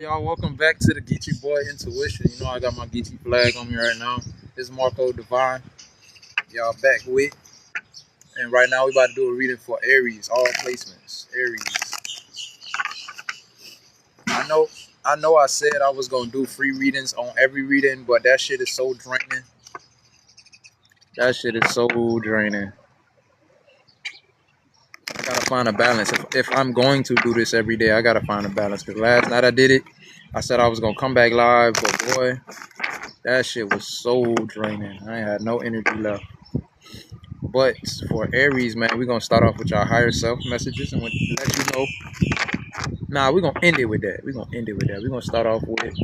Y'all, welcome back to the Geechee Boy Intuition. You know I got my Geechee flag on me right now. This is Marco Divine. Y'all back with, and right now we about to do a reading for Aries, all placements. Aries. I know, I said I was gonna do free readings on every reading, but that shit is so draining. That shit is so draining. I gotta find a balance. If I'm going to do this every day, I gotta find a balance. Cause last night I did it. I said I was gonna come back live, but boy, that shit was so draining. I ain't had no energy left. But for Aries, man, we're gonna start off with our higher self messages and let you know. Nah, we're gonna end it with that. We're gonna end it with that. We're gonna start off with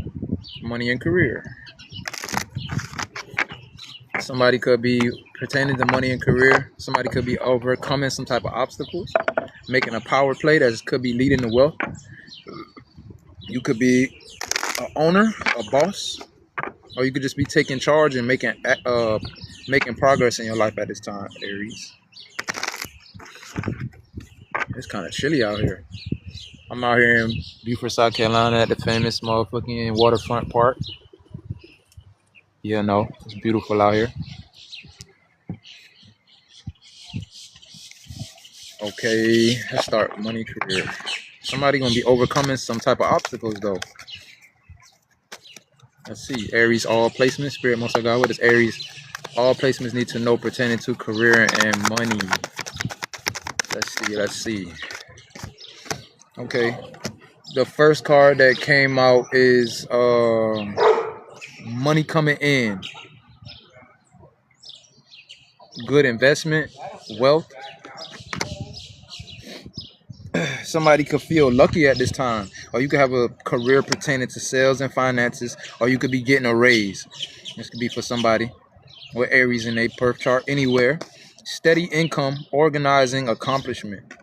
money and career. Somebody could be pertaining to money and career. Somebody could be overcoming some type of obstacles, making a power play that could be leading to wealth. You could be an owner, a boss, or you could just be taking charge and making progress in your life at this time, Aries. It's kind of chilly out here. I'm out here in Beaufort, South Carolina at the famous motherfucking waterfront park. Yeah, no, it's beautiful out here. Okay, let's start money career. Somebody gonna be overcoming some type of obstacles though. Let's see. Aries all placements. Spirit most of God. What is Aries? All placements need to know pertaining to career and money. Let's see. Okay. The first card that came out is money coming in. Good investment, wealth. Somebody could feel lucky at this time, or you could have a career pertaining to sales and finances, or you could be getting a raise. This could be for somebody with Aries in their birth chart. Anywhere. Steady income, organizing, accomplishment.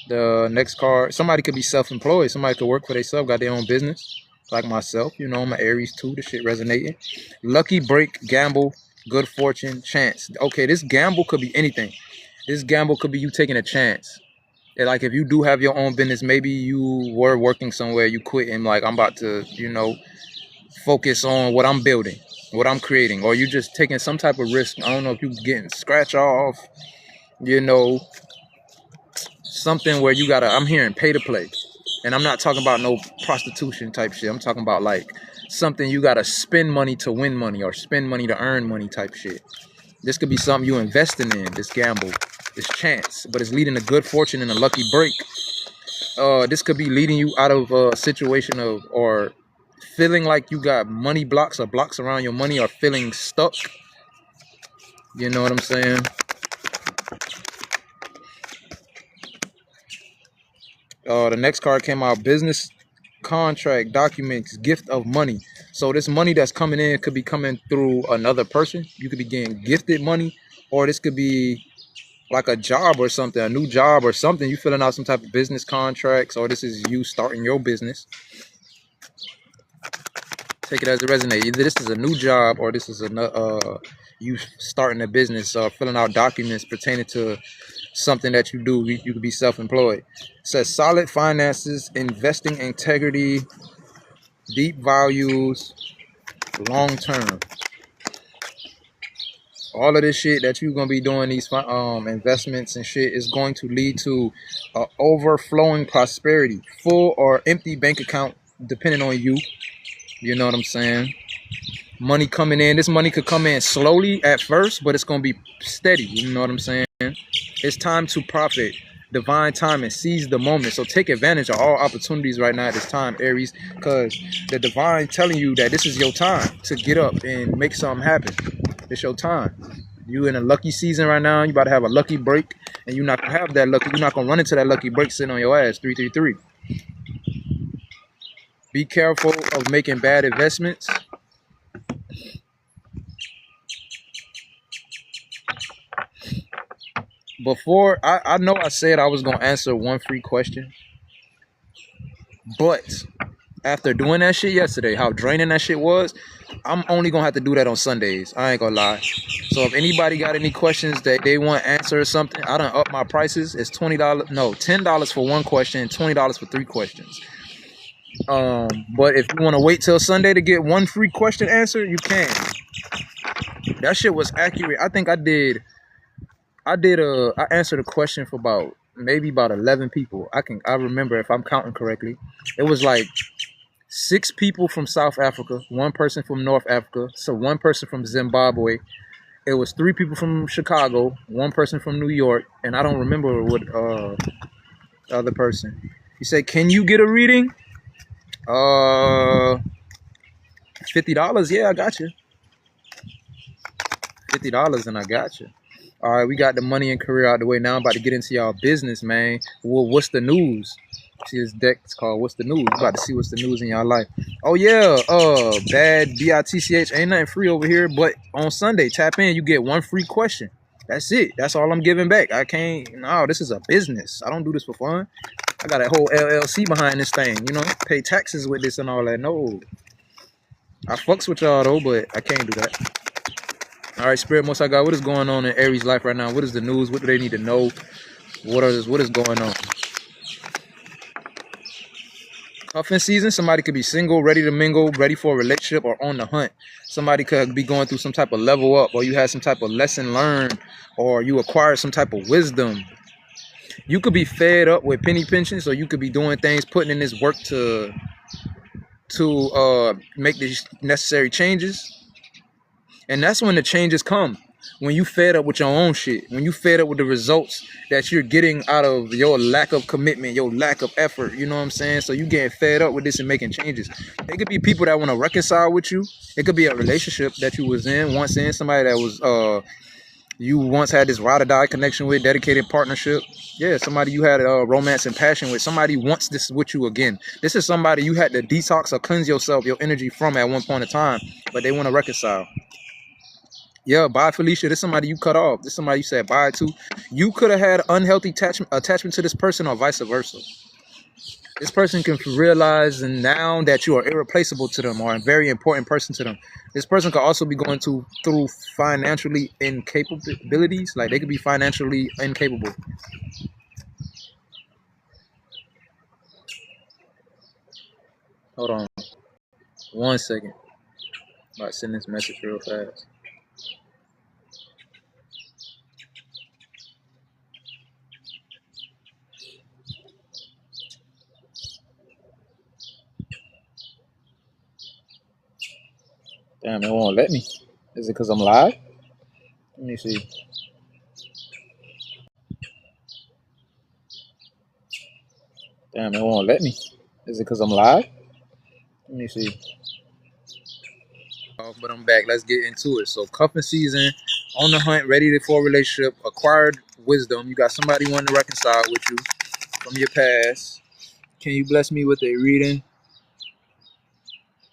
The next card, somebody could be self-employed. Somebody could work for themselves, got their own business, like myself. You know, I'm an Aries too. The shit resonating. Lucky break, gamble, good fortune, chance. Okay, this gamble could be anything. This gamble could be you taking a chance. Like if you do have your own business, maybe you were working somewhere, you quit, and like I'm about to, focus on what I'm building, what I'm creating, or you just taking some type of risk. I don't know if you getting scratch off, you know, something where you gotta. I'm hearing pay to play, and I'm not talking about no prostitution type shit. I'm talking about like something you gotta spend money to win money or spend money to earn money type shit. This could be something you investing in. This gamble, this chance, but it's leading to good fortune and a lucky break. This could be leading you out of a situation of or feeling like you got money blocks or blocks around your money or feeling stuck. You know what I'm saying? The next card came out: business contract, documents, gift of money. So this money that's coming in could be coming through another person. You could be getting gifted money, or this could be like a job or something, a new job or something. You filling out some type of business contracts, or this is you starting your business. Take it as it resonates. Either this is a new job or this is you starting a business or filling out documents pertaining to something that you do. You could be self-employed. It says solid finances, investing integrity, deep values, long term. All of this shit that you're gonna be doing, these investments and shit, is going to lead to overflowing prosperity, full or empty bank account, depending on you. You know what I'm saying? Money coming in. This money could come in slowly at first, but it's gonna be steady. You know what I'm saying? It's time to profit. Divine time and seize the moment. So take advantage of all opportunities right now at this time, Aries, because the divine telling you that this is your time to get up and make something happen. It's your time. You in a lucky season right now. You about to have a lucky break, and you're not gonna have that lucky. You're not gonna run into that lucky break sitting on your ass. 333. Be careful of making bad investments. Before I know I said I was gonna answer one free question, but after doing that shit yesterday, how draining that shit was, I'm only gonna have to do that on Sundays. I ain't gonna lie. So if anybody got any questions that they want answer or something, I done up my prices. It's $20, no, $10 for one question, $20 for three questions. But if you want to wait till Sunday to get one free question answered, you can. That shit was accurate. I think I answered a question for about 11 people. I remember if I'm counting correctly. It was like 6 people from South Africa, 1 person from North Africa, so 1 person from Zimbabwe. It was 3 people from Chicago, 1 person from New York, and I don't remember what the other person. He said, "Can you get a reading?" Uh, $50. Yeah, I got you. $50 and I got you. All right, we got the money and career out the way. Now I'm about to get into y'all business, man. Well, what's the news? See, this deck is called "What's the News?" About to see what's the news in y'all life. Oh yeah, bad BITCH. Ain't nothing free over here, but on Sunday, tap in. You get 1 free question. That's it. That's all I'm giving back. I can't. No, this is a business. I don't do this for fun. I got a whole LLC behind this thing. You know, pay taxes with this and all that. No, I fucks with y'all though, but I can't do that. All right, Spirit Most High God, what is going on in Aries' life right now? What is the news? What do they need to know? What is going on? Cuffing season, somebody could be single, ready to mingle, ready for a relationship, or on the hunt. Somebody could be going through some type of level up, or you had some type of lesson learned, or you acquired some type of wisdom. You could be fed up with penny pensions, or you could be doing things, putting in this work to make these necessary changes. And that's when the changes come. When you fed up with your own shit, when you fed up with the results that you're getting out of your lack of commitment, your lack of effort, you know what I'm saying? So you getting fed up with this and making changes. It could be people that want to reconcile with you. It could be a relationship that you was once in, somebody that was you once had this ride or die connection with, dedicated partnership. Yeah, somebody you had romance and passion with. Somebody wants this with you again. This is somebody you had to detox or cleanse yourself, your energy from at one point in time, but they want to reconcile. Yeah, bye, Felicia. This is somebody you cut off. This is somebody you said bye to. You could have had unhealthy attachment to this person or vice versa. This person can realize and now that you are irreplaceable to them or a very important person to them. This person could also be going through financially incapabilities. Like they could be financially incapable. Hold on 1 second. I'm about to send this message real fast. Damn, it won't let me. Is it because I'm live? Let me see. Damn, it won't let me. Is it because I'm live? Let me see. But I'm back. Let's get into it. So, cuffing season, on the hunt, ready for a relationship, acquired wisdom. You got somebody wanting to reconcile with you from your past. Can you bless me with a reading?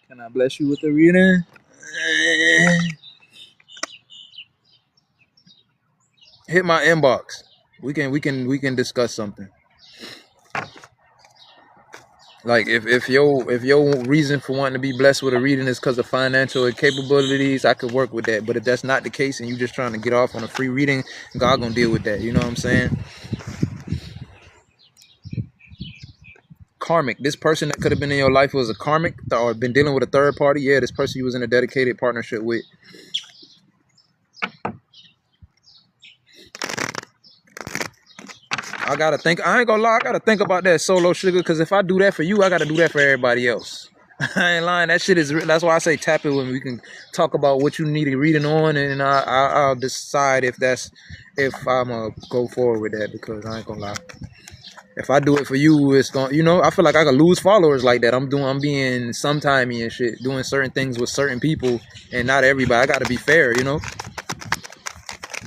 Can I bless you with a reading? Hit my inbox. We can discuss something. Like if your reason for wanting to be blessed with a reading is because of financial capabilities, I could work with that. But if that's not the case and you just trying to get off on a free reading, God gonna deal with that. You know what I'm saying? Karmic. This person that could have been in your life was a karmic or been dealing with a third party. Yeah, this person you was in a dedicated partnership with. I ain't gonna lie, I gotta think about that solo sugar, because if I do that for you, I gotta do that for everybody else. I ain't lying. That shit is. That's why I say tap it when we can talk about what you need a reading on, and I'll decide if I'm gonna go forward with that, because I ain't gonna lie. If I do it for you, it's gonna, I feel like I could lose followers like that. I'm being sometimey and shit, doing certain things with certain people, and not everybody. I gotta be fair,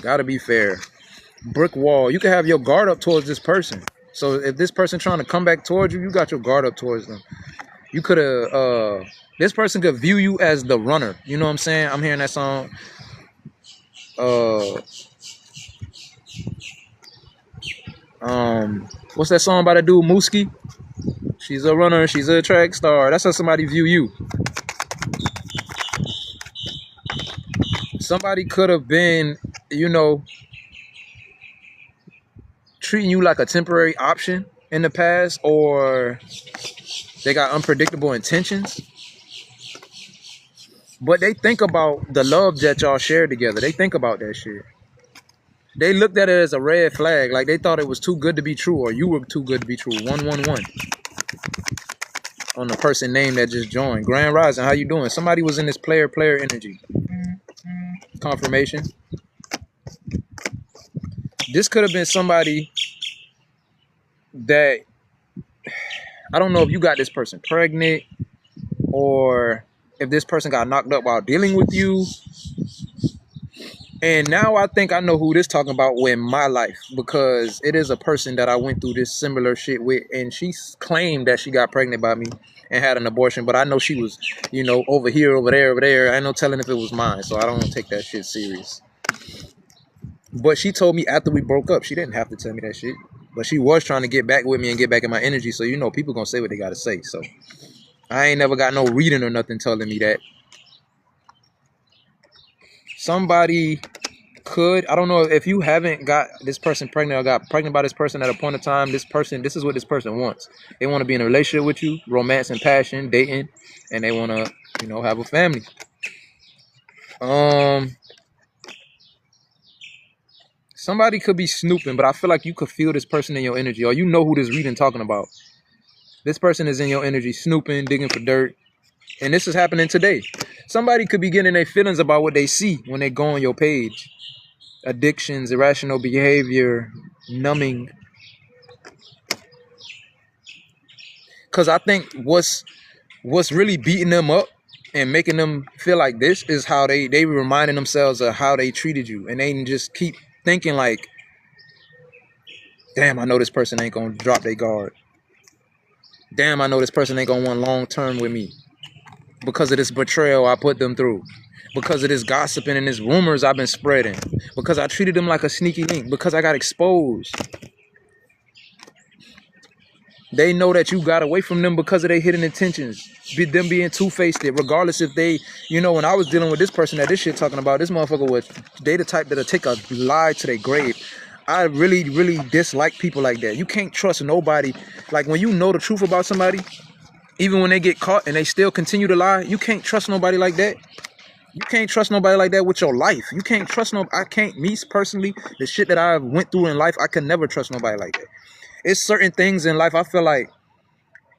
Gotta be fair. Brick wall. You can have your guard up towards this person. So if this person trying to come back towards you, you got your guard up towards them. You could have this person could view you as the runner. You know what I'm saying? I'm hearing that song. What's that song by the dude Mooski? She's a runner, she's a track star. That's how somebody view you. Somebody could have been, treating you like a temporary option in the past, or They got unpredictable intentions. But they think about the love that y'all shared together. They think about that shit. They looked at it as a red flag. Like they thought it was too good to be true, or you were too good to be true. 111 on the person name that just joined. Grand Rising, how you doing? Somebody was in this player energy. Confirmation. This could have been somebody that, I don't know if you got this person pregnant, or if this person got knocked up while dealing with you. And now I think I know who this talking about in my life, because it is a person that I went through this similar shit with, and she claimed that she got pregnant by me and had an abortion, but I know she was, you know, over here, over there. I ain't no telling if it was mine, so I don't take that shit serious. But she told me after we broke up. She didn't have to tell me that shit, but she was trying to get back with me and get back in my energy. So, you know, people gonna say what they gotta say. So I ain't never got no reading or nothing telling me that. Somebody could, I don't know if you haven't got this person pregnant or got pregnant by this person at a point of time. This is what this person wants. They want to be in a relationship with you, romance and passion, dating, and they want to, you know, have a family. Somebody could be snooping, but I feel like you could feel this person in your energy, or you know who this reading talking about. This person is in your energy, snooping, digging for dirt. And this is happening today. Somebody could be getting their feelings about what they see when they go on your page. Addictions, irrational behavior, numbing. Because I think what's really beating them up and making them feel like this is how they reminding themselves of how they treated you. And they just keep thinking like, damn, I know this person ain't going to drop their guard. Damn, I know this person ain't going to want long term with me. Because of this betrayal I put them through. Because of this gossiping and this rumors I've been spreading. Because I treated them like a sneaky link. Because I got exposed. They know that you got away from them because of their hidden intentions. Them being two-faced. Regardless if they, you know, when I was dealing with this person that this shit talking about, this motherfucker was, they the type that'll take a lie to their grave. I really, really dislike people like that. You can't trust nobody. Like when you know the truth about somebody, even when they get caught and they still continue to lie, you can't trust nobody like that. You can't trust nobody like that with your life. You can't trust I can't, me personally, the shit that I went through in life, I can never trust nobody like that. It's certain things in life I feel like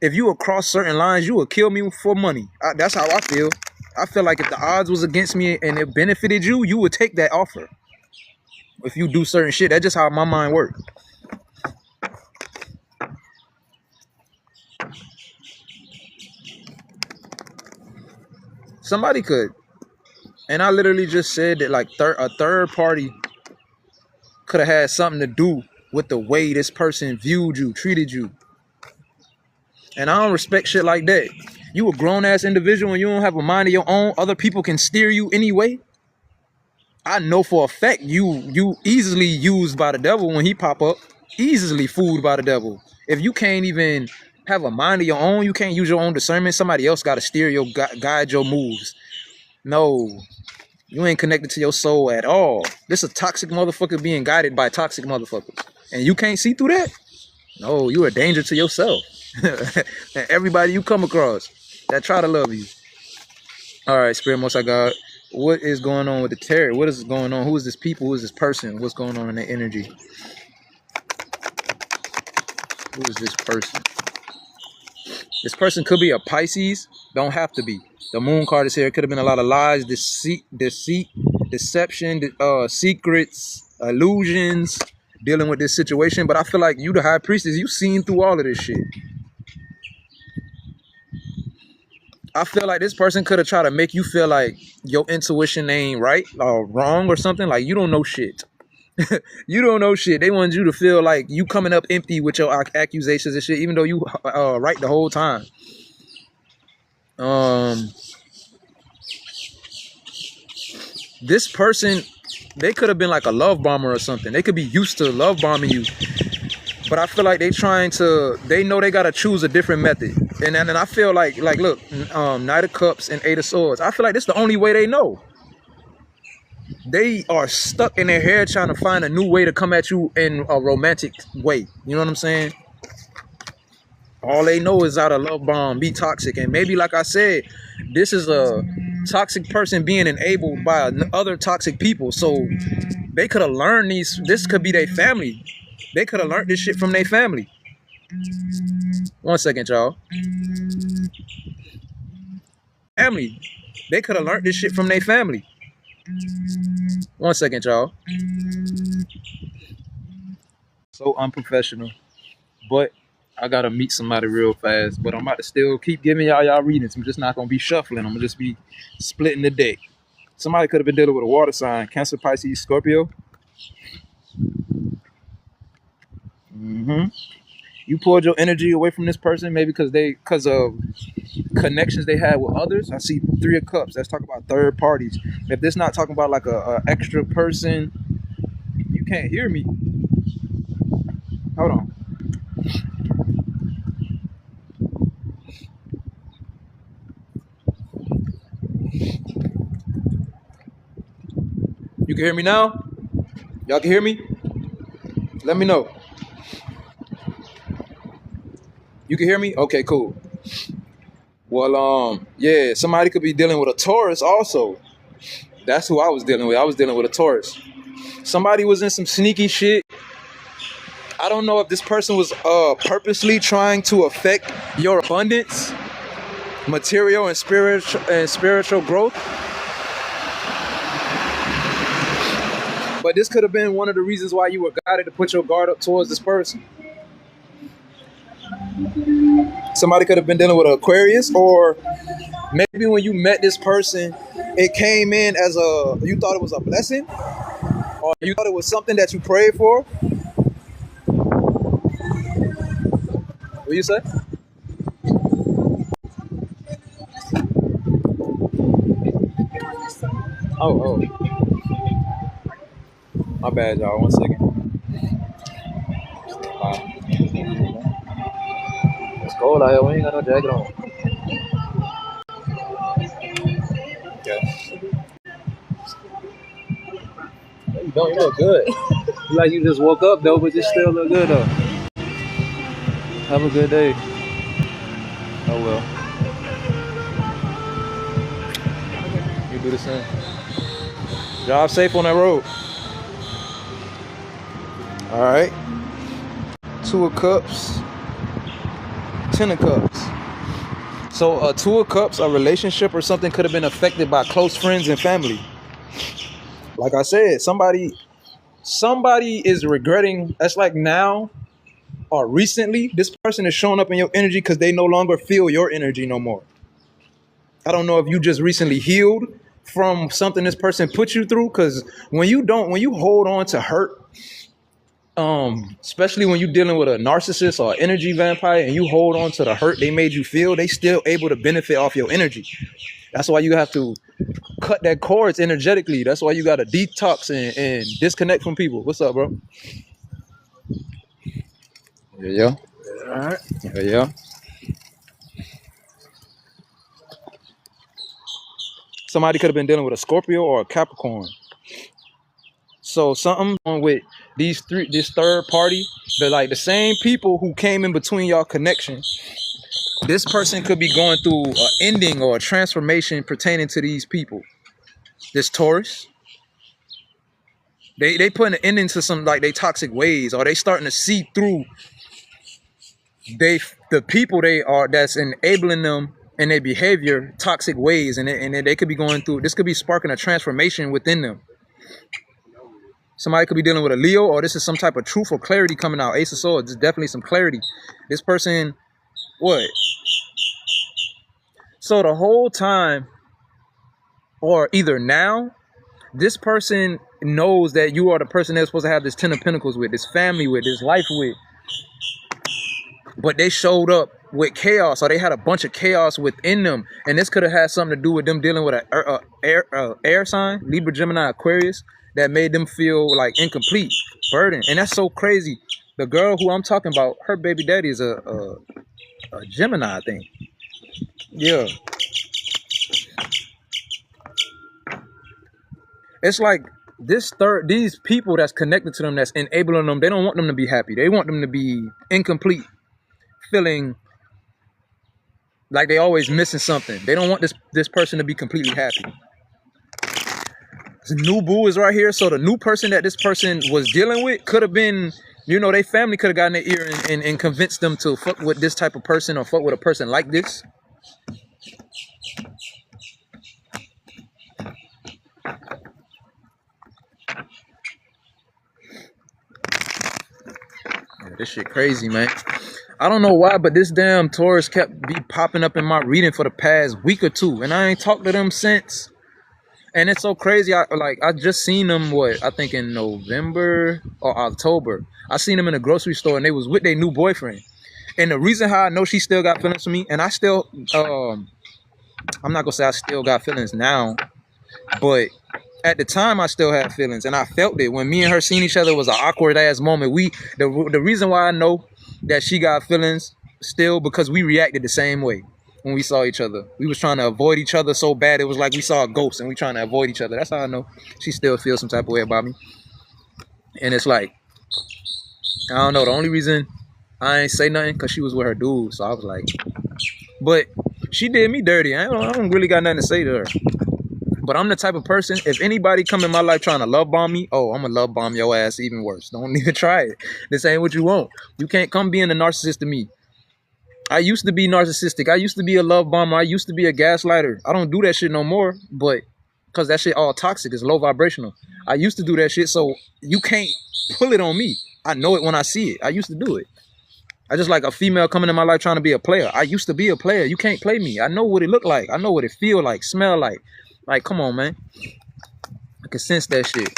if you will cross certain lines, you will kill me for money. That's how I feel. I feel like if the odds was against me and it benefited you, you would take that offer. If you do certain shit, that's just how my mind works. Somebody could. And I literally just said that like a third party could have had something to do with the way this person viewed you, treated you. And I don't respect shit like that. You a grown-ass individual and you don't have a mind of your own. Other people can steer you anyway. I know for a fact you easily used by the devil when he pop up. Easily fooled by the devil. If you can't even have a mind of your own, you can't use your own discernment, somebody else got to steer your, guide your moves. No. You ain't connected to your soul at all. This is a toxic motherfucker being guided by toxic motherfuckers. And you can't see through that? No, you're a danger to yourself. And everybody you come across that try to love you. All right, Spirit Most High God. What is going on with the tarot? What is going on? Who is this people? Who is this person? What's going on in their energy? Who is this person? This person could be a Pisces. Don't have to be. The moon card is here. It could have been a lot of lies, deceit, deception, secrets, illusions, dealing with this situation. But I feel like you, the high priestess, you seen through all of this shit. I feel like this person could have tried to make you feel like your intuition ain't right or wrong or something. Like you don't know shit. You don't know shit. They want you to feel like you coming up empty with your accusations and shit, even though you right the whole time. This person, they could have been like a love bomber or something. They could be used to love bombing you. But I feel like they know they got to choose a different method. And I feel like look, Knight of Cups and Eight of Swords. I feel like this is the only way they know. They are stuck in their hair trying to find a new way to come at you in a romantic way. You know what I'm saying? All they know is how to love bomb, be toxic. And maybe, like I said, this is a toxic person being enabled by other toxic people. So they could have learned these. This could be their family. They could have learned this shit from their family. One second, y'all. Family. They could have learned this shit from their family. One second, y'all. So unprofessional. But I gotta meet somebody real fast. But I'm about to still keep giving y'all readings. I'm just not gonna be shuffling. I'm gonna just be splitting the deck. Somebody could have been dealing with a water sign. Cancer, Pisces, Scorpio. You pulled your energy away from this person, maybe because of connections they had with others. I see 3 of Cups. Let's talk about third parties. If this not talking about like a extra person, you can't hear me. Hold on. You can hear me now? Y'all can hear me? Let me know. You can hear me? Okay, cool. Well, yeah, somebody could be dealing with a Taurus also. That's who I was dealing with. I was dealing with a Taurus. Somebody was in some sneaky shit. I don't know if this person was purposely trying to affect your abundance, material and spiritual growth. But this could have been one of the reasons why you were guided to put your guard up towards this person. Somebody could have been dealing with an Aquarius, or maybe when you met this person, it came in as you thought it was a blessing, or you thought it was something that you prayed for. What you say? Oh. My bad, y'all. 1 second. It's cold out here. We ain't got no jacket on. Okay. You don't. You look good. You like you just woke up though, but you still look good though. Have a good day. Oh well. You do the same. Drive safe on that road. All right. 2 of Cups. 10 of Cups. So 2 of Cups, a relationship or something could have been affected by close friends and family. Like I said, somebody is regretting. That's like now or recently, this person is showing up in your energy because they no longer feel your energy no more. I don't know if you just recently healed from something this person put you through, because when you hold on to hurt, especially when you're dealing with a narcissist or energy vampire and you hold on to the hurt they made you feel, they still able to benefit off your energy. That's why you have to cut that cords energetically. That's why you got to detox and disconnect from people. What's up, bro? Yeah. All right. Yeah. Somebody could have been dealing with a Scorpio or a Capricorn. So something with this third party, but like the same people who came in between y'all connection. This person could be going through an ending or a transformation pertaining to these people. This Taurus, they putting an ending to some like they toxic ways, or they starting to see through the people they are that's enabling them in their behavior toxic ways, and they could be going through. This could be sparking a transformation within them. Somebody could be dealing with a Leo, or this is some type of truth or clarity coming out. Ace of Swords, there's definitely some clarity. This person, what? So the whole time, or either now, this person knows that you are the person they're supposed to have this 10 of Pentacles with, this family with, this life with. But they showed up with chaos, or they had a bunch of chaos within them. And this could have had something to do with them dealing with an air sign, Libra, Gemini, Aquarius, that made them feel like incomplete, burden. And that's so crazy. The girl who I'm talking about, her baby daddy is a Gemini, I think. Yeah. It's like these people that's connected to them, that's enabling them, they don't want them to be happy. They want them to be incomplete, feeling Like they always missing something. They don't want this person to be completely happy. The new boo is right here. So the new person that this person was dealing with could have been, you know, their family could have gotten their ear and convinced them to fuck with this type of person or fuck with a person like this. Yeah, this shit crazy, man. I don't know why, but this damn Taurus kept be popping up in my reading for the past week or two, and I ain't talked to them since. And it's so crazy. I just seen them, I think in November or October. I seen them in a grocery store and they was with their new boyfriend. And the reason how I know she still got feelings for me, and I still, I'm not gonna say I still got feelings now, but at the time I still had feelings and I felt it. When me and her seen each other, was an awkward ass moment. The reason why I know that she got feelings still because we reacted the same way. When we saw each other, we was trying to avoid each other so bad it was like we saw a ghost and we trying to avoid each other. That's how I know she still feels some type of way about me. And it's like, I don't know, the only reason I ain't say nothing because she was with her dude. So I was like, but she did me dirty. I don't really got nothing to say to her. But I'm the type of person, if anybody come in my life trying to love bomb me, oh, I'm gonna love bomb your ass even worse. Don't even try it. This ain't what you want. You can't come being a narcissist to me. I used to be narcissistic. I used to be a love bomber. I used to be a gaslighter. I don't do that shit no more, but because that shit all toxic. It's low vibrational. I used to do that shit, so you can't pull it on me. I know it when I see it. I used to do it. I just like a female coming in my life trying to be a player. I used to be a player. You can't play me. I know what it look like. I know what it feel like, smell like. Like, come on, man. I can sense that shit.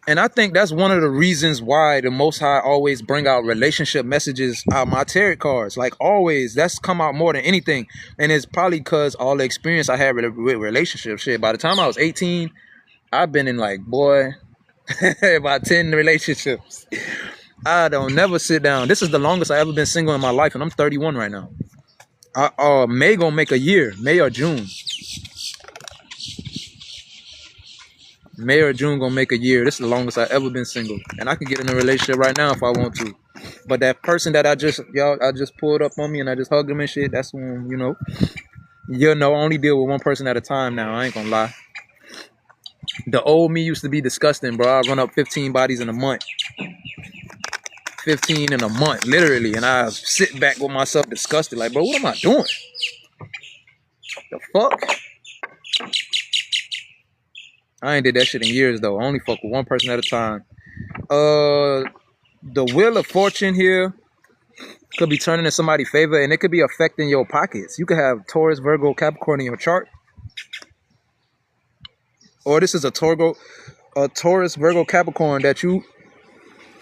And I think that's one of the reasons why the Most High always bring out relationship messages out my tarot cards. Like always, that's come out more than anything. And it's probably because all the experience I had with relationship shit. By the time I was 18, I've been in like, boy, about 10 relationships. I don't never sit down. This is the longest I ever been single in my life. And I'm 31 right now. May gonna make a year. May or June. May or June gonna make a year. This is the longest I ever been single, and I can get in a relationship right now if I want to. But that person that I just pulled up on me and I just hugged him and shit. That's when I only deal with one person at a time now. I ain't gonna lie. The old me used to be disgusting, bro. I run up 15 bodies in a month. 15 in a month, literally, and I sit back with myself disgusted, like, bro, what am I doing? The fuck? I ain't did that shit in years though. I only fuck with one person at a time. The Wheel of Fortune here could be turning in somebody's favor, and it could be affecting your pockets. You could have Taurus, Virgo, Capricorn in your chart, or this is a Taurus, Virgo, Capricorn that you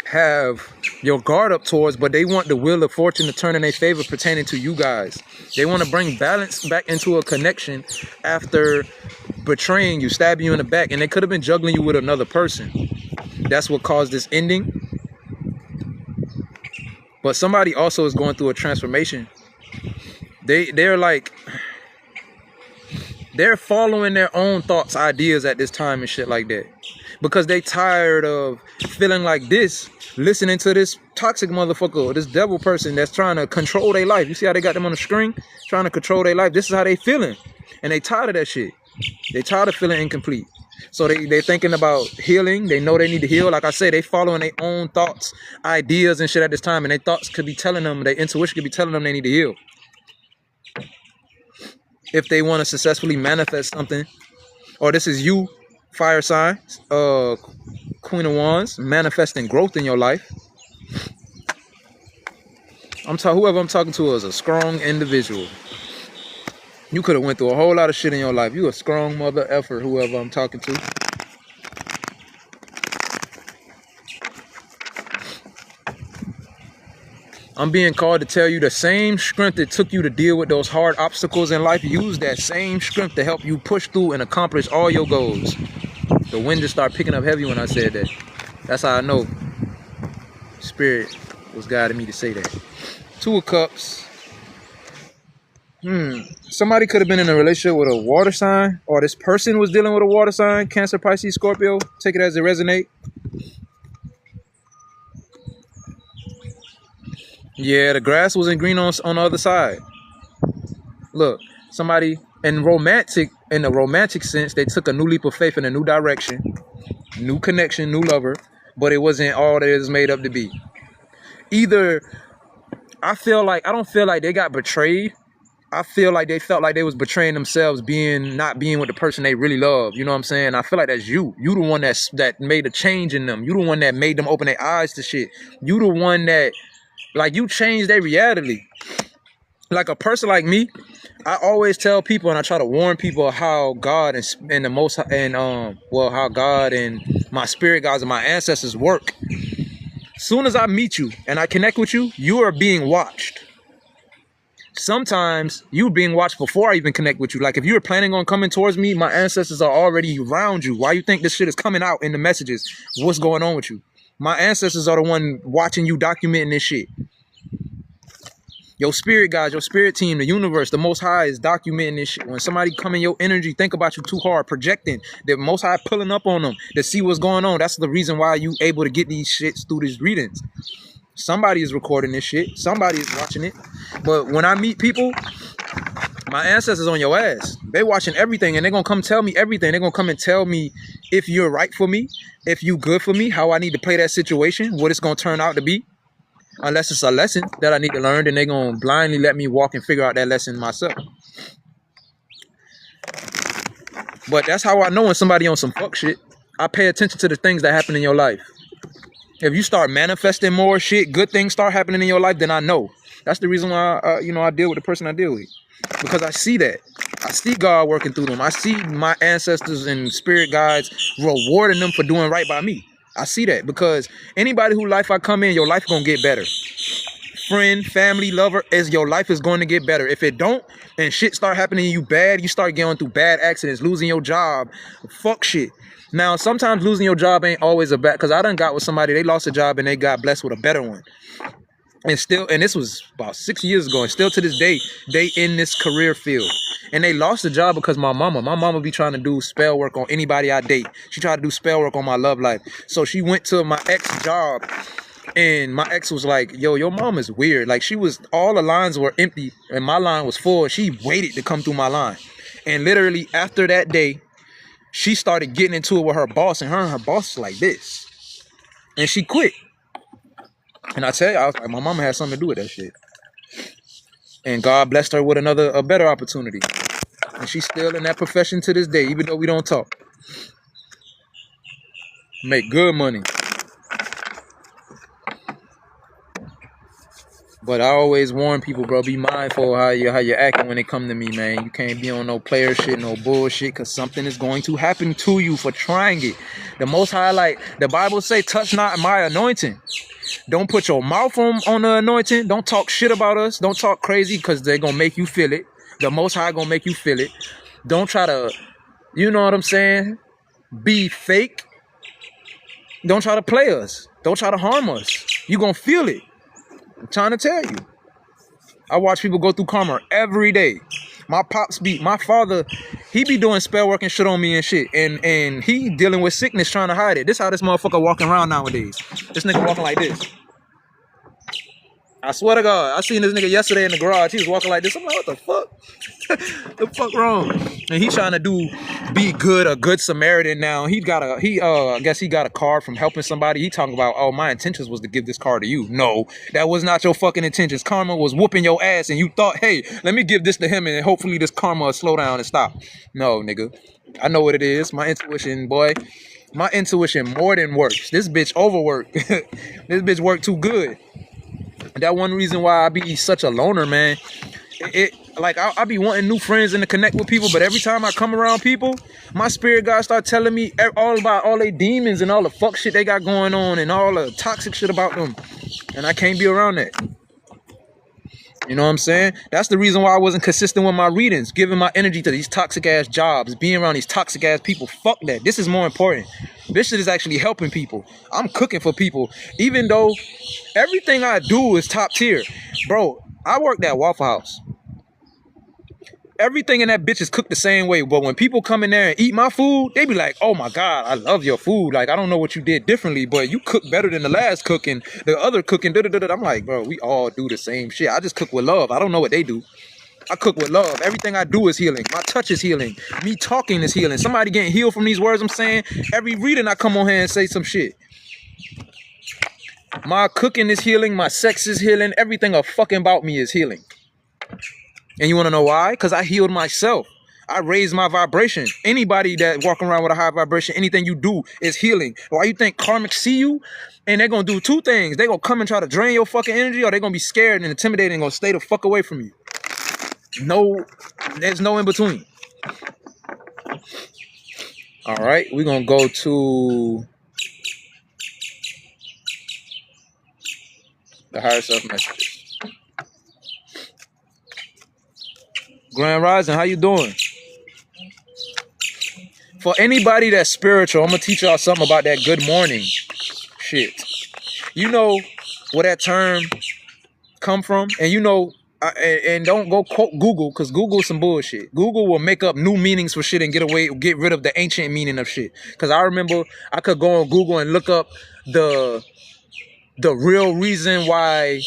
have your guard up towards, but they want the Wheel of Fortune to turn in their favor pertaining to you guys. They want to bring balance back into a connection after betraying you, stabbing you in the back, and they could have been juggling you with another person. That's what caused this ending. But somebody also is going through a transformation. They're following their own thoughts, ideas at this time and shit like that, because they tired of feeling like this, listening to this toxic motherfucker or this devil person that's trying to control their life. You see how they got them on the string, trying to control their life. This is how they feeling, and they tired of that shit. They tired of feeling incomplete. So they thinking about healing. They know they need to heal. Like I say, they following their own thoughts, ideas and shit at this time, and their thoughts could be telling them, their intuition could be telling them they need to heal. If they want to successfully manifest something, or this is you, fire sign, Queen of Wands, manifesting growth in your life. Whoever I'm talking to is a strong individual. You could have went through a whole lot of shit in your life. You a strong mother effer, whoever I'm talking to. I'm being called to tell you the same strength that took you to deal with those hard obstacles in life. Use that same strength to help you push through and accomplish all your goals. The wind just started picking up heavy when I said that. That's how I know Spirit was guiding me to say that. Two of Cups. Somebody could have been in a relationship with a water sign, or this person was dealing with a water sign, Cancer, Pisces, Scorpio. Take it as it resonate. Yeah, the grass wasn't green on the other side. Look, somebody in the romantic sense, they took a new leap of faith in a new direction, new connection, new lover, but it wasn't all that it was made up to be. Either I don't feel like they got betrayed. I feel like they felt like they was betraying themselves, not being with the person they really love. You know what I'm saying? I feel like that's you. You the one that made a change in them. You the one that made them open their eyes to shit. You the one that, like, you changed their reality. Like a person like me, I always tell people and I try to warn people how God and the most and how God and my spirit guides and my ancestors work. Soon as I meet you and I connect with you, you are being watched. Sometimes you being watched before I even connect with you. Like if you were planning on coming towards me, my ancestors are already around you. Why you think this shit is coming out in the messages? What's going on with you? My ancestors are the one watching you, documenting this shit. Your spirit guys, your spirit team, the universe, the Most High is documenting this shit. When somebody come in your energy, think about you too hard, projecting, the Most High pulling up on them to see what's going on. That's the reason why you able to get these shits through these readings. Somebody is recording this shit. Somebody is watching it. But when I meet people, my ancestors on your ass. They watching everything and they're going to come tell me everything. They're going to come and tell me if you're right for me, if you good for me, how I need to play that situation, what it's going to turn out to be. Unless it's a lesson that I need to learn, then they're going to blindly let me walk and figure out that lesson myself. But that's how I know when somebody on some fuck shit. I pay attention to the things that happen in your life. If you start manifesting more shit, good things start happening in your life, then I know. That's the reason why I deal with the person I deal with. Because I see that. I see God working through them. I see my ancestors and spirit guides rewarding them for doing right by me. I see that because anybody who life I come in, your life gonna get better. Friend, family, lover, your life is going to get better. If it don't, and shit start happening to you bad, you start going through bad accidents, losing your job, fuck shit. Now, sometimes losing your job ain't always a bad, because I done got with somebody, they lost a job and they got blessed with a better one. And this was about 6 years ago, and still to this day, they in this career field. And they lost the job because my mama be trying to do spell work on anybody I date. She tried to do spell work on my love life. So she went to my ex job, and my ex was like, yo, your mom is weird. Like all the lines were empty and my line was full. She waited to come through my line. And literally after that day, she started getting into it with her boss, and her boss is like this. And she quit. And I tell you, I was like, my mama had something to do with that shit. And God blessed her with a better opportunity. And she's still in that profession to this day, even though we don't talk. Make good money. But I always warn people, bro, be mindful how you're acting when it come to me, man. You can't be on no player shit, no bullshit, because something is going to happen to you for trying it. The Most High, like the Bible say, touch not my anointing. Don't put your mouth on the anointing. Don't talk shit about us. Don't talk crazy, because they're going to make you feel it. The Most High going to make you feel it. Don't try to, you know what I'm saying, be fake. Don't try to play us. Don't try to harm us. You going to feel it. I'm trying to tell you. I watch people go through karma every day. My father, he be doing spell work and shit on me and shit. And he dealing with sickness trying to hide it. This how this motherfucker walking around nowadays. This nigga walking like this. I swear to God, I seen this nigga yesterday in the garage. He was walking like this. I'm like, what the fuck? The fuck wrong? And he trying to be good, a good Samaritan now. I guess he got a card from helping somebody. He talking about, oh, my intentions was to give this card to you. No, that was not your fucking intentions. Karma was whooping your ass and you thought, hey, let me give this to him and hopefully this karma will slow down and stop. No, nigga. I know what it is. My intuition, boy. My intuition more than works. This bitch overworked. This bitch worked too good. That one reason why I be such a loner, man. I be wanting new friends and to connect with people, but every time I come around people, my spirit guides start telling me all about all they demons and all the fuck shit they got going on and all the toxic shit about them. And I can't be around that. You know what I'm saying? That's the reason why I wasn't consistent with my readings, giving my energy to these toxic ass jobs, being around these toxic ass people. Fuck that. This is more important. This shit is actually helping people. I'm cooking for people. Even though everything I do is top tier. Bro, I worked at Waffle House. everything in that bitch is cooked the same way. But when people come in there and eat my food, they be like, oh my God, I love your food. Like, I don't know what you did differently, but you cook better than the last cooking, the other cooking. I'm like, bro, we all do the same shit. I just cook with love. I don't know what they do. I cook with love. Everything I do is healing. My touch is healing. Me talking is healing. Somebody getting healed from these words I'm saying. Every reading I come on here and say some shit. My cooking is healing. My sex is healing. Everything about me is healing. And you want to know why? Because I healed myself. I raised my vibration. Anybody that walking around with a high vibration, anything you do is healing. Why you think karmics see you? And they're going to do two things. They're going to come and try to drain your fucking energy, or they're going to be scared and intimidated and going to stay the fuck away from you. No, there's no in between. All right, we're going to go to the higher self messages. Grand Rising, how you doing? For anybody that's spiritual, I'm going to teach y'all something about that good morning shit. You know where that term come from? And you know, and don't go quote Google, because Google is some bullshit. Google will make up new meanings for shit and get rid of the ancient meaning of shit. Because I remember I could go on Google and look up the real reason why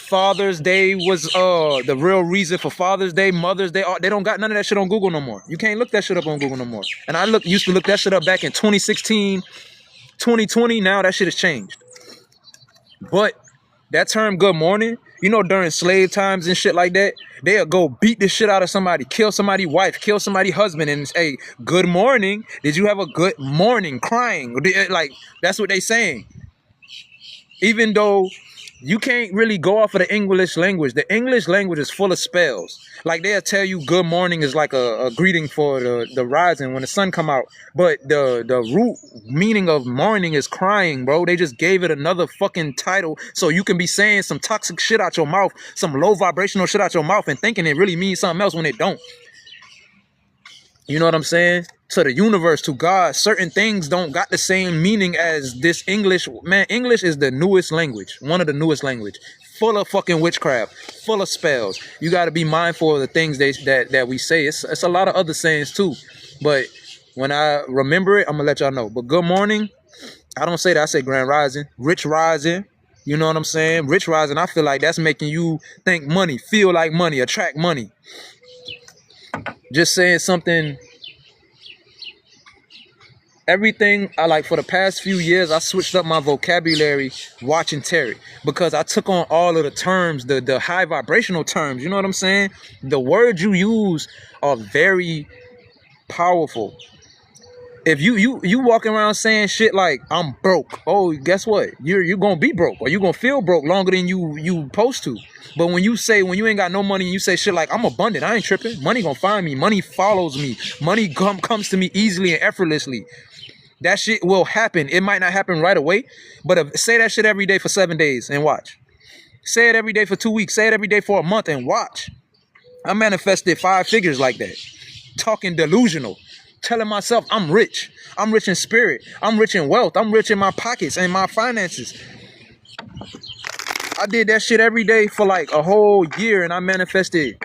Father's Day was the real reason for Father's Day, Mother's Day. They don't got none of that shit on Google no more. You can't look that shit up on Google no more. And I used to look that shit up back in 2016, 2020. Now that shit has changed. But that term good morning, you know, during slave times and shit like that, they'll go beat the shit out of somebody, kill somebody's wife, kill somebody's husband, and say, good morning. Did you have a good morning? Crying. Like, that's what they saying. Even though you can't really go off of the English language. The English language is full of spells. Like, they'll tell you good morning is like a greeting for the rising when the sun come out. But the root meaning of morning is crying, bro. They just gave it another fucking title so you can be saying some toxic shit out your mouth, some low vibrational shit out your mouth and thinking it really means something else when it don't. You know what I'm saying? To the universe, to God, certain things don't got the same meaning as this English. Man, English is the newest language, one of the newest language, full of fucking witchcraft, full of spells. You got to be mindful of the things that we say. It's a lot of other sayings too, but when I remember it, I'm gonna let y'all know. But good morning, I don't say that. I say grand rising, rich rising. You know what I'm saying? Rich rising. I feel like that's making you think money, feel like money, attract money. Just saying something. Everything I like for the past few years, I switched up my vocabulary watching Terry, because I took on all of the terms, the high vibrational terms. You know what I'm saying? The words you use are very powerful. If you walking around saying shit like I'm broke, oh, guess what? You're gonna be broke, or you're gonna feel broke longer than you supposed to. But when you ain't got no money and you say shit like I'm abundant, I ain't tripping. Money gonna find me. Money follows me. Money comes to me easily and effortlessly. That shit will happen. It might not happen right away, but say that shit every day for 7 days and watch. Say it every day for 2 weeks. Say it every day for a month and watch. I manifested 5 figures like that. Talking delusional. Telling myself I'm rich. I'm rich in spirit. I'm rich in wealth. I'm rich in my pockets and my finances. I did that shit every day for like a whole year, and I manifested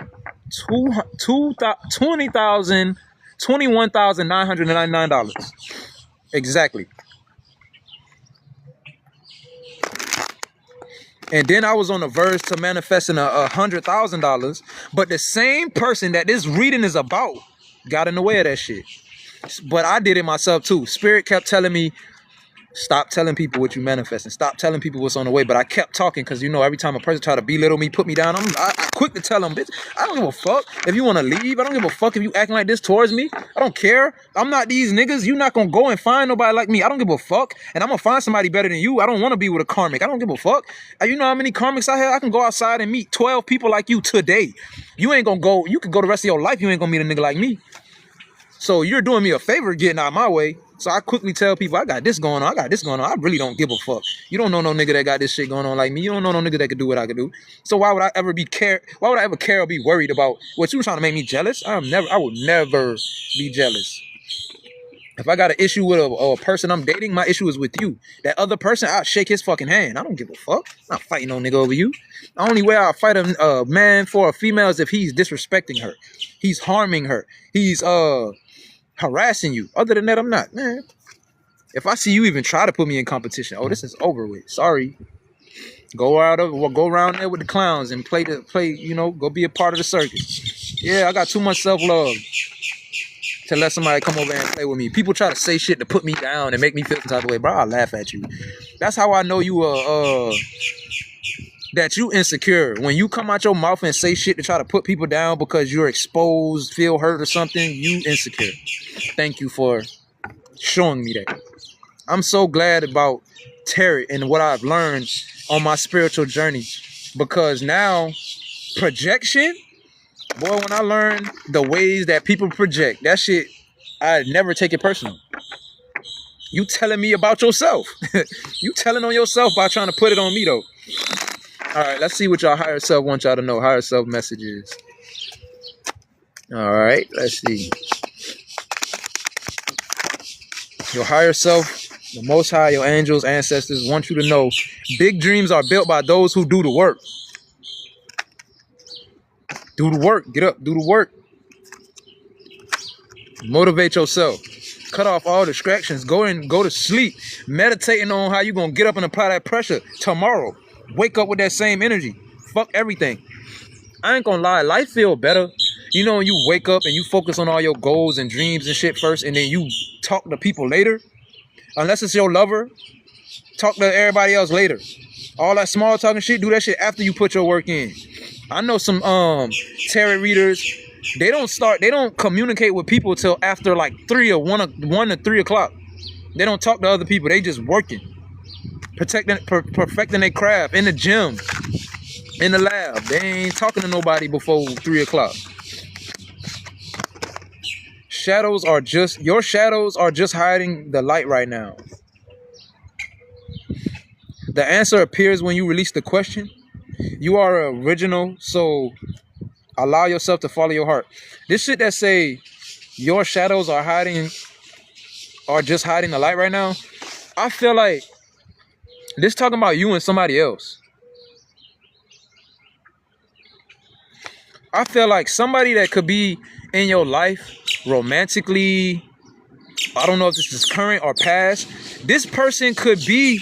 $21,999. Exactly. And then I was on the verge to manifesting $100,000, but the same person that this reading is about got in the way of that shit. But I did it myself too. Spirit kept telling me, stop telling people what you manifesting. Stop telling people what's on the way. But I kept talking because, you know, every time a person try to belittle me, put me down, I quick to tell them, bitch, I don't give a fuck if you want to leave. I don't give a fuck if you acting like this towards me. I don't care. I'm not these niggas. You not going to go and find nobody like me. I don't give a fuck. And I'm going to find somebody better than you. I don't want to be with a karmic. I don't give a fuck. You know how many karmics I have? I can go outside and meet 12 people like you today. You ain't going to go. You could go the rest of your life. You ain't going to meet a nigga like me. So you're doing me a favor getting out of my way. So I quickly tell people, I got this going on. I got this going on. I really don't give a fuck. You don't know no nigga that got this shit going on like me. You don't know no nigga that could do what I could do. So why would I ever care or be worried about what you trying to make me jealous? I would never be jealous. If I got an issue with a person I'm dating, my issue is with you. That other person, I'll shake his fucking hand. I don't give a fuck. I'm not fighting no nigga over you. The only way I'll fight a man for a female is if he's disrespecting her. He's harming her. He's harassing you. Other than that, I'm not, man. If I see you even try to put me in competition, oh, this is over with. Sorry. Go around there with the clowns and play, go be a part of the circus. Yeah, I got too much self-love to let somebody come over and play with me. People try to say shit to put me down and make me feel some type of way, bro. I'll laugh at you. That's how I know you that you insecure. When you come out your mouth and say shit to try to put people down because you're exposed, feel hurt or something, you insecure. Thank you for showing me that. I'm so glad about tarot and what I've learned on my spiritual journey, because now projection, boy, when I learned the ways that people project, that shit, I never take it personal. You telling me about yourself. You telling on yourself by trying to put it on me, though. All right, let's see what your higher self wants y'all to know. Higher self messages. All right, let's see. Your higher self, the Most High, your angels, ancestors want you to know big dreams are built by those who do the work. Do the work. Get up. Do the work. Motivate yourself. Cut off all distractions. Go to sleep. Meditating on how you're going to get up and apply that pressure tomorrow. Wake up with that same energy. Fuck everything. I ain't going to lie. Life feel better. You know, when you wake up and you focus on all your goals and dreams and shit first, and then you talk to people later. Unless it's your lover, talk to everybody else later. All that small talking shit, do that shit after you put your work in. I know some tarot readers, they don't communicate with people till after like 1 to 3 o'clock. They don't talk to other people. They just working, perfecting their craft in the gym, in the lab. They ain't talking to nobody before 3 o'clock. Your shadows are just hiding the light right now. The answer appears when you release the question. You are original, so allow yourself to follow your heart. This shit that say your shadows are just hiding the light right now, I feel like this talking about you and somebody else. I feel like somebody that could be in your life romantically, I don't know if this is current or past. This person could be,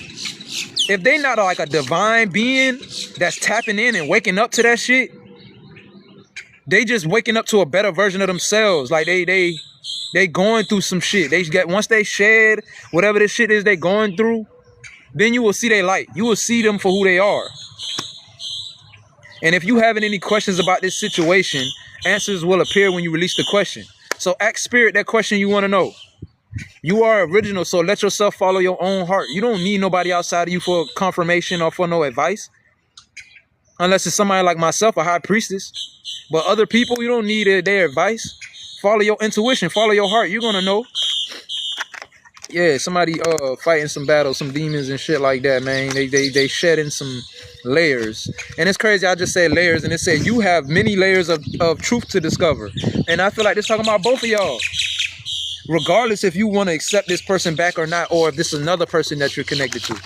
if they not like a divine being that's tapping in and waking up to that shit, they just waking up to a better version of themselves. Like they going through some shit. Once they shed whatever this shit is they going through, then you will see their light. You will see them for who they are. And if you having any questions about this situation, answers will appear when you release the question. So ask spirit that question you want to know. You are original, so let yourself follow your own heart. You don't need nobody outside of you for confirmation or for no advice. Unless it's somebody like myself, a high priestess. But other people, you don't need their advice. Follow your intuition. Follow your heart. You're going to know. Yeah, somebody fighting some battles, some demons and shit like that, man. They shedding some layers. And it's crazy, I just said layers, and it said you have many layers of truth to discover. And I feel like this talking about both of y'all. Regardless if you want to accept this person back or not, or if this is another person that you're connected to.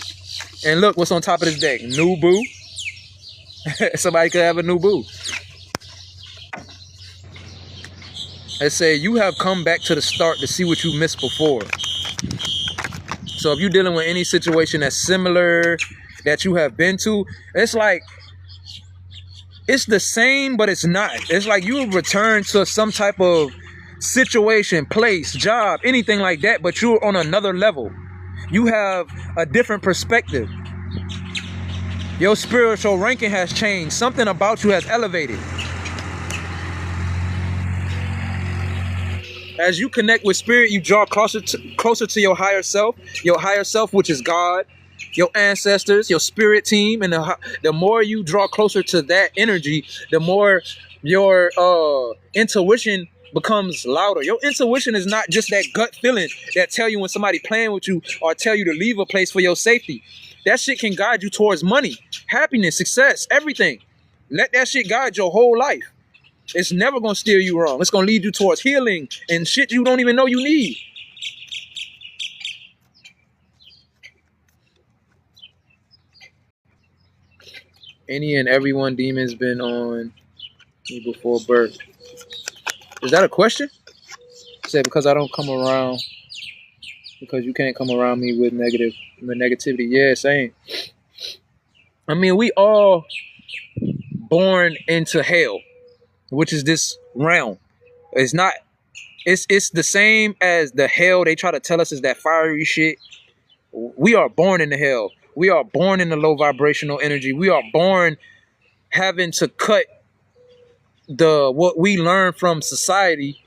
And look what's on top of this deck. New boo. Somebody could have a new boo. They say you have come back to the start to see what you missed before. So if you're dealing with any situation that's similar that you have been to, it's like it's the same, but it's not. It's like you return to some type of situation, place, job, anything like that, but you're on another level. You have a different perspective. Your spiritual ranking has changed. Something about you has elevated. As you connect with spirit, you draw closer to your higher self, which is God, your ancestors, your spirit team. And the more you draw closer to that energy, the more your intuition becomes louder. Your intuition is not just that gut feeling that tell you when somebody playing with you or tell you to leave a place for your safety. That shit can guide you towards money, happiness, success, everything. Let that shit guide your whole life. It's never going to steer you wrong. It's going to lead you towards healing and shit you don't even know you need. Any and everyone demons been on me before birth. Is that a question? Say because I don't come around, because you can't come around me with negativity. Yeah, same. I mean, we all born into hell, which is this realm. It's not. It's the same as the hell they try to tell us is that fiery shit. We are born into hell. We are born in the low vibrational energy. We are born having to cut what we learn from society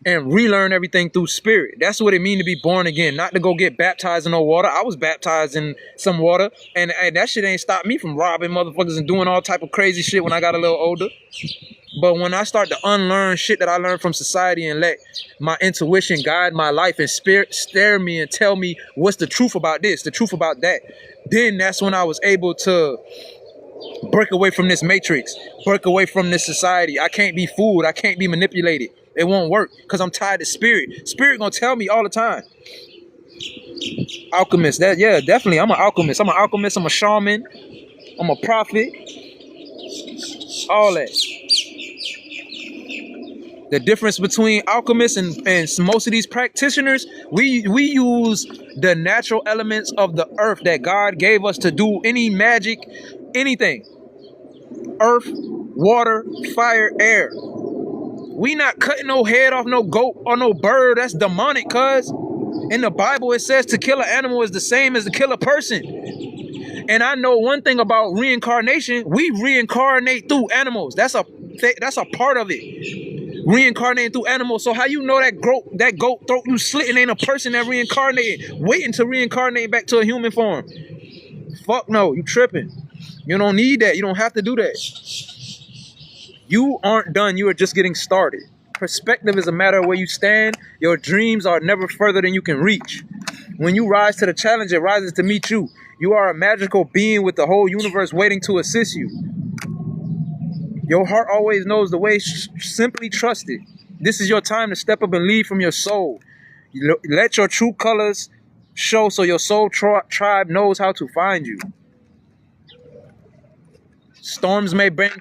and relearn everything through spirit. That's what it means to be born again, not to go get baptized in no water. I was baptized in some water, and that shit ain't stopped me from robbing motherfuckers and doing all type of crazy shit when I got a little older. But when I start to unlearn shit that I learned from society and let my intuition guide my life and spirit stare me and tell me what's the truth about this, the truth about that, then that's when I was able to break away from this matrix, break away from this society. I can't be fooled. I can't be manipulated. It won't work because I'm tied to spirit. Spirit gonna tell me all the time. Alchemist, yeah, definitely. I'm an alchemist. I'm a shaman. I'm a prophet. All that. The difference between alchemists and most of these practitioners, we use the natural elements of the earth that God gave us to do any magic, anything. Earth, water, fire, air. We not cutting no head off no goat or no bird. That's demonic, cuz. In the Bible, it says to kill an animal is the same as to kill a person. And I know one thing about reincarnation. We reincarnate through animals. That's a part of it. Reincarnating through animals. So how you know that goat throat you slitting ain't a person that reincarnated, waiting to reincarnate back to a human form? Fuck no, you tripping. You don't need that. You don't have to do that. You aren't done. You are just getting started. Perspective is a matter of where you stand. Your dreams are never further than you can reach. When you rise to the challenge, it rises to meet you. You are a magical being with the whole universe waiting to assist you. Your heart always knows the way. Simply trust it. This is your time to step up and lead from your soul. Let your true colors show so your soul tribe knows how to find you. Storms may bring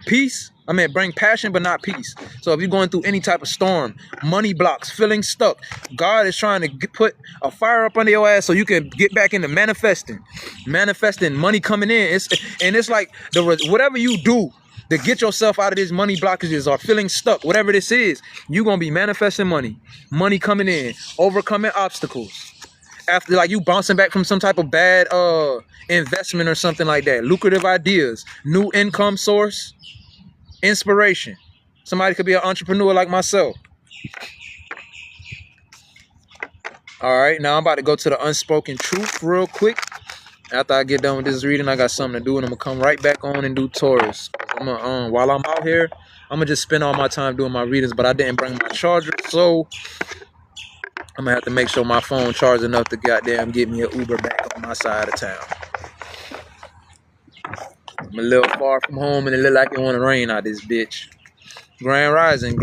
bring passion, but not peace. So if you're going through any type of storm, money blocks, feeling stuck, God is trying to put a fire up under your ass so you can get back into manifesting money coming in. It's like whatever you do to get yourself out of these money blockages or feeling stuck, whatever this is, you're going to be manifesting money coming in, overcoming obstacles. After, like, you bouncing back from some type of bad investment or something like that, lucrative ideas, new income source, inspiration. Somebody could be an entrepreneur like myself. All right, now I'm about to go to the unspoken truth real quick. After I get done with this reading, I got something to do, and I'm gonna come right back on and do Taurus. While I'm out here, I'm gonna just spend all my time doing my readings, but I didn't bring my charger, so I'm gonna have to make sure my phone charged enough to goddamn get me an Uber back on my side of town. I'm a little far from home and it look like it want to rain out this bitch. Grand rising.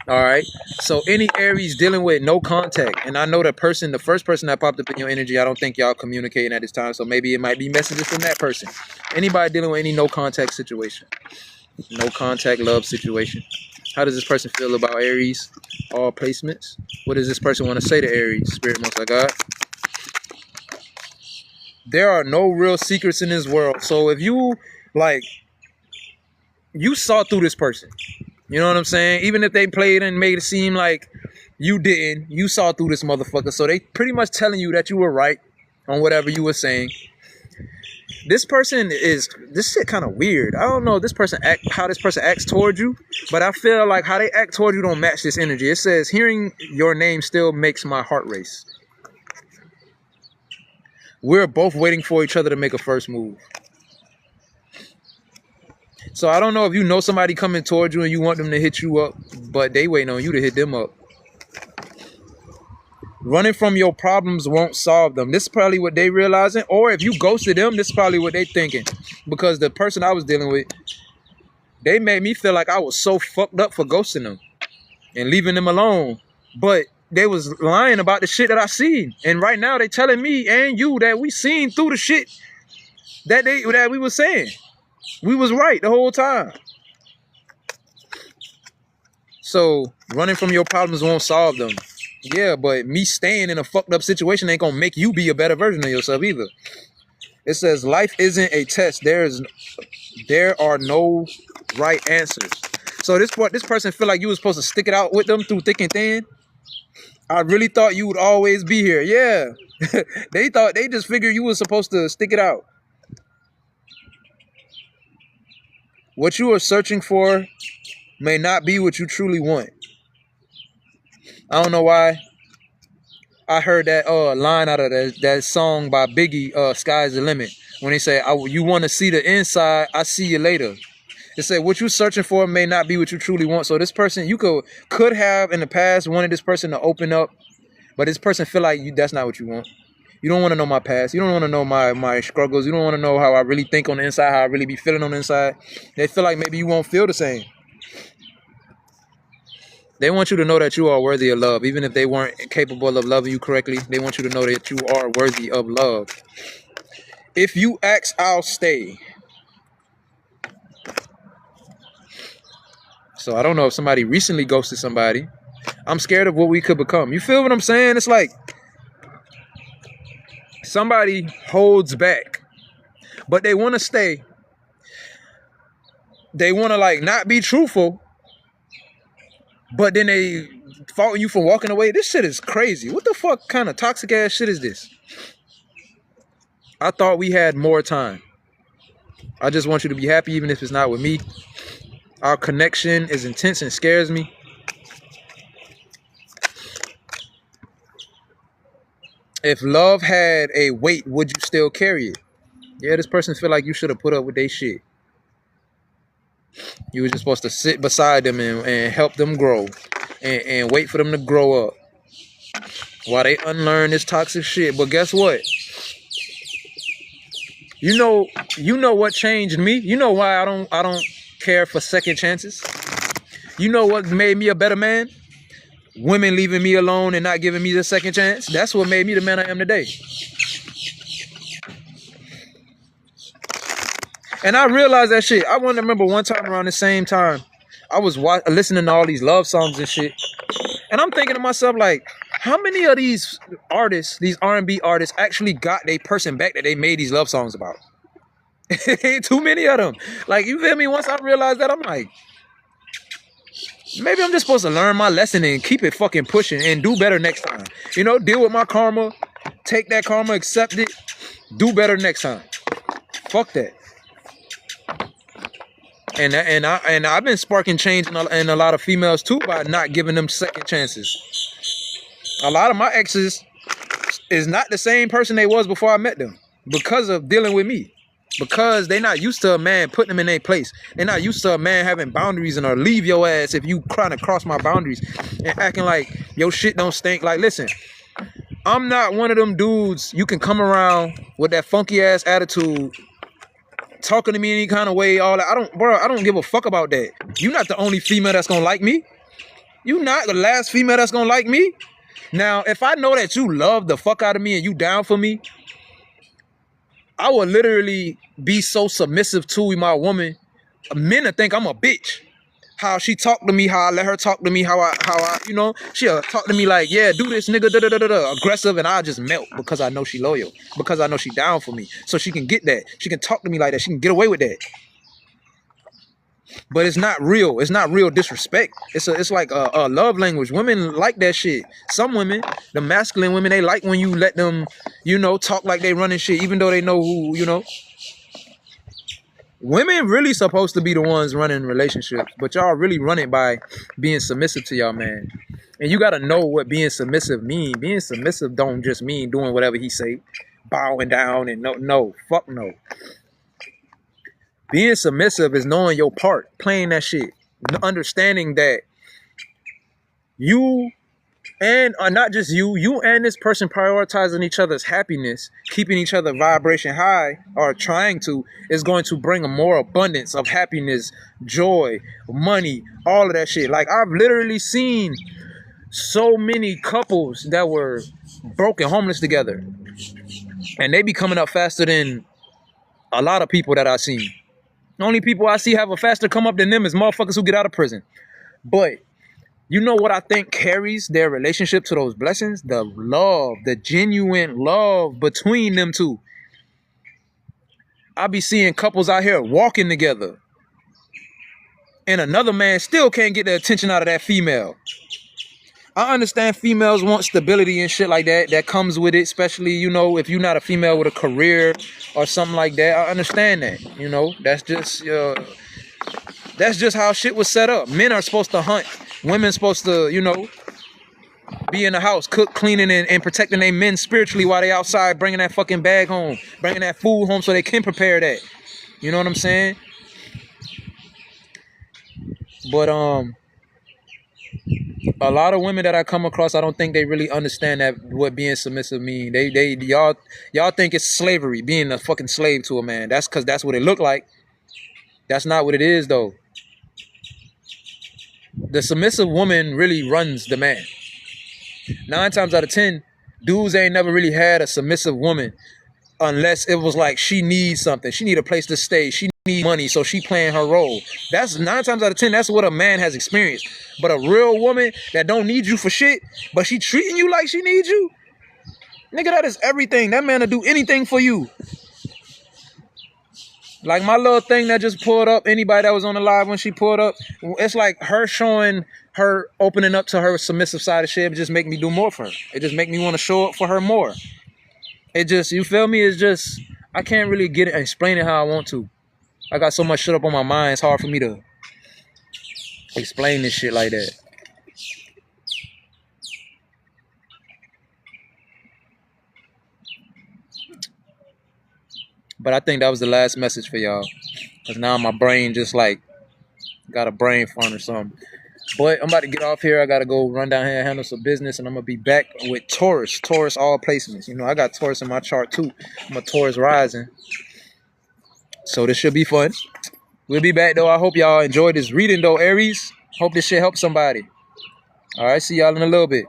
All right. So any Aries dealing with no contact, and I know the first person that popped up in your energy, I don't think y'all communicating at this time. So maybe it might be messages from that person. Anybody dealing with any no contact situation, no contact love situation. How does this person feel about Aries? All placements. What does this person want to say to Aries? Spirit, Most High God. There are no real secrets in this world. So if you saw through this person, you know what I'm saying? Even if they played and made it seem like you didn't, you saw through this motherfucker. So they pretty much telling you that you were right on whatever you were saying. This shit kind of weird. I don't know how this person acts towards you, but I feel like how they act towards you don't match this energy. It says, hearing your name still makes my heart race. We're both waiting for each other to make a first move. So I don't know if you know somebody coming towards you and you want them to hit you up, but they waiting on you to hit them up. Running from your problems won't solve them. This is probably what they realizing. Or if you ghosted them, this is probably what they thinking. Because the person I was dealing with, they made me feel like I was so fucked up for ghosting them and leaving them alone. But they was lying about the shit that I seen. And right now they telling me and you that we seen through the shit that we was saying. We was right the whole time. So running from your problems won't solve them. Yeah, but me staying in a fucked up situation ain't gonna make you be a better version of yourself either. It says life isn't a test. There are no right answers. So this person feel like you was supposed to stick it out with them through thick and thin. I really thought you would always be here. Yeah. They just figured you was supposed to stick it out. What you are searching for may not be what you truly want. I don't know why I heard that line out of that song by Biggie, Sky's the Limit. When they say, you want to see the inside, I see you later. It said, what you're searching for may not be what you truly want. So this person, you could have in the past wanted this person to open up, but this person feel like that's not what you want. You don't want to know my past. You don't want to know my struggles. You don't want to know how I really think on the inside, how I really be feeling on the inside. They feel like maybe you won't feel the same. They want you to know that you are worthy of love. Even if they weren't capable of loving you correctly, they want you to know that you are worthy of love. If you ask, I'll stay. So I don't know if somebody recently ghosted somebody. I'm scared of what we could become. You feel what I'm saying? It's like somebody holds back, but they want to stay. They want to like not be truthful, but then they faulting you for walking away. This shit is crazy. What the fuck kind of toxic ass shit is this? I thought we had more time. I just want you to be happy even if it's not with me. Our connection is intense and scares me. If love had a weight, would you still carry it? Yeah, this person feel like you should have put up with their shit. You were just supposed to sit beside them and help them grow and wait for them to grow up while they unlearn this toxic shit. But guess what? You know what changed me? You know why I don't care for second chances? You know what made me a better man? Women leaving me alone and not giving me the second chance. That's what made me the man I am today. And I realized that shit. I want to remember one time around the same time, I was listening to all these love songs and shit. And I'm thinking to myself, like, how many of these artists, these R&B artists, actually got their person back that they made these love songs about? Ain't too many of them. Like, you feel me? Once I realized that, I'm like, maybe I'm just supposed to learn my lesson and keep it fucking pushing and do better next time. You know, deal with my karma, take that karma, accept it, do better next time. Fuck that. And I've been sparking change in a lot of females too by not giving them second chances. A lot of my exes is not the same person they was before I met them because of dealing with me. Because they're not used to a man putting them in their place. They're not used to a man having boundaries and or leave your ass if you trying to cross my boundaries and acting like your shit don't stink. Like, listen, I'm not one of them dudes you can come around with that funky ass attitude talking to me any kind of way, all that. I don't give a fuck about that. You're not the only female that's gonna like me. You not the last female that's gonna like me. Now, if I know that you love the fuck out of me and you down for me, I would literally be so submissive to my woman. Men will think I'm a bitch. How she talk to me, how I let her talk to me, how I, you know, she'll talk to me like, yeah, do this, nigga, aggressive, and I just melt because I know she loyal, because I know she down for me, so she can get that. She can talk to me like that. She can get away with that. But it's not real. It's not real disrespect. It's like a love language. Women like that shit. Some women, the masculine women, they like when you let them, you know, talk like they running shit, even though they know who, you know. Women really supposed to be the ones running relationships, but y'all really run it by being submissive to y'all man. And you gotta know what being submissive mean. Being submissive don't just mean doing whatever he say, bowing down and no, fuck no. Being submissive is knowing your part, playing that shit, understanding that you and not just you and this person prioritizing each other's happiness, keeping each other vibration high, or trying to, is going to bring a more abundance of happiness, joy, money, all of that shit. Like, I've literally seen so many couples that were broke and homeless together, and they be coming up faster than a lot of people that I've seen. The only people I see have a faster come up than them is motherfuckers who get out of prison. But You know what I think carries their relationship to those blessings? The love, the genuine love between them two. I be seeing couples out here walking together, and another man still can't get the attention out of that female. I understand females want stability and shit like that. That comes with it, especially, you know, if you're not a female with a career or something like that. I understand that. You know, that's just how shit was set up. Men are supposed to hunt. Women supposed to, you know, be in the house, cook, cleaning, and protecting their men spiritually while they outside bringing that fucking bag home, bringing that food home so they can prepare that. You know what I'm saying? But a lot of women that I come across, I don't think they really understand that what being submissive mean. Y'all think it's slavery, being a fucking slave to a man. That's because that's what it looked like. That's not what it is though. The submissive woman really runs the man. 9 times out of 10, dudes ain't never really had a submissive woman unless it was like she needs something. She need a place to stay. She need money, so she playing her role. That's 9 times out of 10, that's what a man has experienced. But a real woman that don't need you for shit, but she treating you like she needs you, nigga, that is everything. That man will do anything for you. Like my little thing that just pulled up, anybody that was on the live when she pulled up, it's like her showing her opening up to her submissive side of shit. It just make me do more for her. It just make me want to show up for her more. It just, you feel me? It's just, I can't really get it and explain it how I want to. I got so much shit up on my mind, it's hard for me to explain this shit like that. But I think that was the last message for y'all. Because now my brain just like got a brain fart or something. But I'm about to get off here. I got to go run down here and handle some business. And I'm going to be back with Taurus. Taurus all placements. You know, I got Taurus in my chart too. I'm a Taurus rising. So this should be fun. We'll be back though. I hope y'all enjoyed this reading though, Aries. Hope this shit helps somebody. All right, see y'all in a little bit.